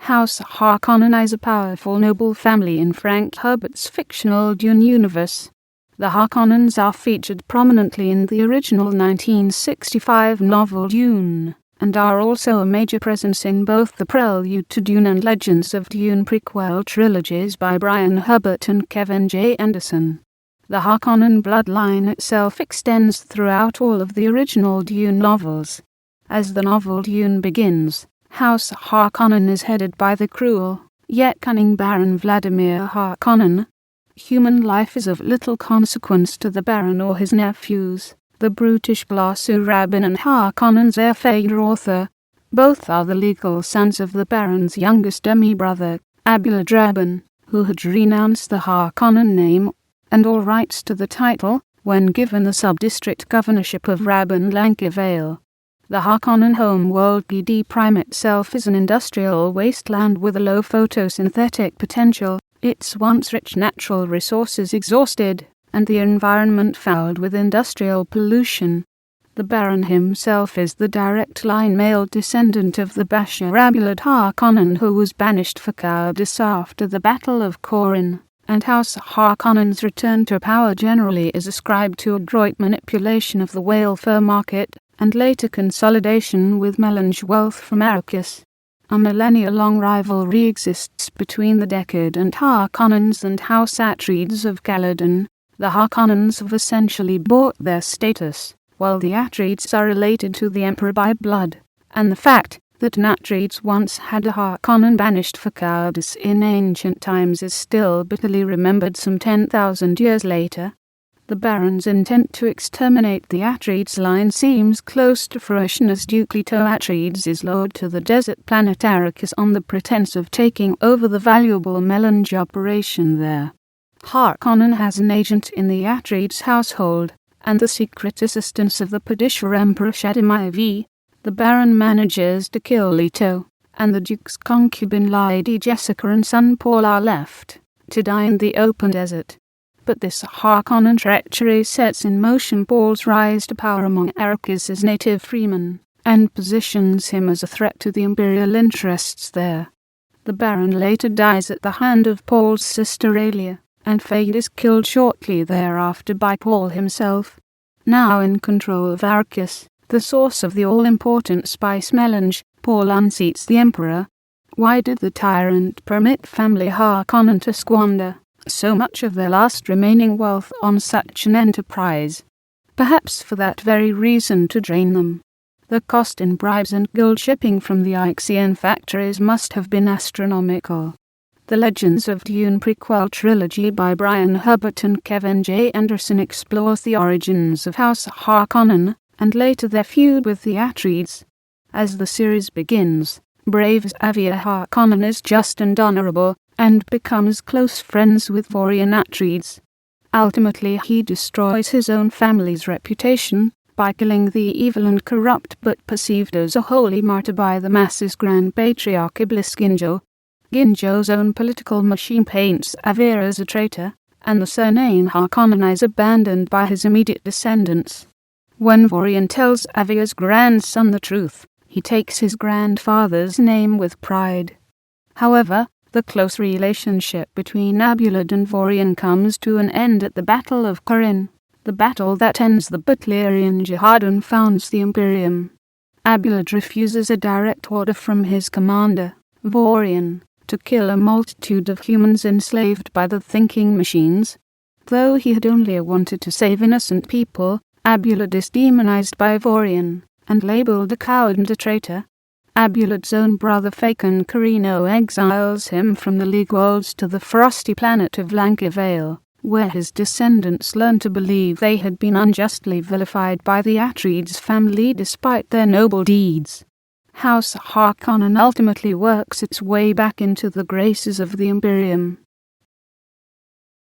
House Harkonnen is a powerful noble family in Frank Herbert's fictional Dune universe. The Harkonnens are featured prominently in the original 1965 novel Dune, and are also a major presence in both the Prelude to Dune and Legends of Dune prequel trilogies by Brian Herbert and Kevin J. Anderson. The Harkonnen bloodline itself extends throughout all of the original Dune novels. As the novel Dune begins, House Harkonnen is headed by the cruel, yet cunning Baron Vladimir Harkonnen. Human life is of little consequence to the Baron or his nephews, the brutish Glossu Rabban and Harkonnen's heir Feyd-Rautha. Both are the legal sons of the Baron's youngest demibrother, Abulurd Rabban, who had renounced the Harkonnen name and all rights to the title when given the subdistrict governorship of Rabban-Lankiveil. The Harkonnen homeworld Giedi Prime itself is an industrial wasteland with a low photosynthetic potential, its once rich natural resources exhausted, and the environment fouled with industrial pollution. The Baron himself is the direct line male descendant of the Bashar Abulurd Harkonnen, who was banished for cowardice after the Battle of Corrin, and House Harkonnen's return to power generally is ascribed to adroit manipulation of the whale fur market, and later consolidation with melange wealth from Arrakis. A millennia-long rivalry exists between the decadent Harkonnens and House Atreides of Caladan. The Harkonnens have essentially bought their status, while the Atreides are related to the Emperor by blood, and the fact that an Atreides once had a Harkonnen banished for cowardice in ancient times is still bitterly remembered some 10,000 years later. The Baron's intent to exterminate the Atreides line seems close to fruition, as Duke Leto Atreides is lured to the desert planet Arrakis on the pretense of taking over the valuable melange operation there. Harkonnen has an agent in the Atreides household, and the secret assistance of the Padishah Emperor Shadimai. The Baron manages to kill Leto, and the Duke's concubine Lady Jessica and son Paul are left to die in the open desert. But this Harkonnen treachery sets in motion Paul's rise to power among Arrakis' native freemen, and positions him as a threat to the imperial interests there. The Baron later dies at the hand of Paul's sister Alia, and Feyd is killed shortly thereafter by Paul himself. Now in control of Arrakis, the source of the all-important spice melange, Paul unseats the Emperor. Why did the tyrant permit family Harkonnen to squander so much of their last remaining wealth on such an enterprise? Perhaps for that very reason, to drain them. The cost in bribes and gold shipping from the Ixian factories must have been astronomical. The Legends of Dune prequel trilogy by Brian Herbert and Kevin J. Anderson explores the origins of House Harkonnen, and later their feud with the Atreides. As the series begins, brave Xavier Harkonnen is just and honorable, and becomes close friends with Vorian Atreides. Ultimately he destroys his own family's reputation by killing the evil and corrupt but perceived as a holy martyr by the masses Grand Patriarch Iblis Ginjo. Ginjo's own political machine paints Xavier as a traitor, and the surname Harkonnen is abandoned by his immediate descendants. When Vorian tells Xavier's grandson the truth, he takes his grandfather's name with pride. However, the close relationship between Abulurd and Vorian comes to an end at the Battle of Corrin, the battle that ends the Butlerian Jihad and founds the Imperium. Abulurd refuses a direct order from his commander, Vorian, to kill a multitude of humans enslaved by the thinking machines. Though he had only wanted to save innocent people, Abulurd is demonized by Vorian, and labeled a coward and a traitor. Abulurd's own brother Fakon Carino exiles him from the League worlds to the frosty planet of Lankiveil, where his descendants learn to believe they had been unjustly vilified by the Atreides family despite their noble deeds. House Harkonnen ultimately works its way back into the graces of the Imperium.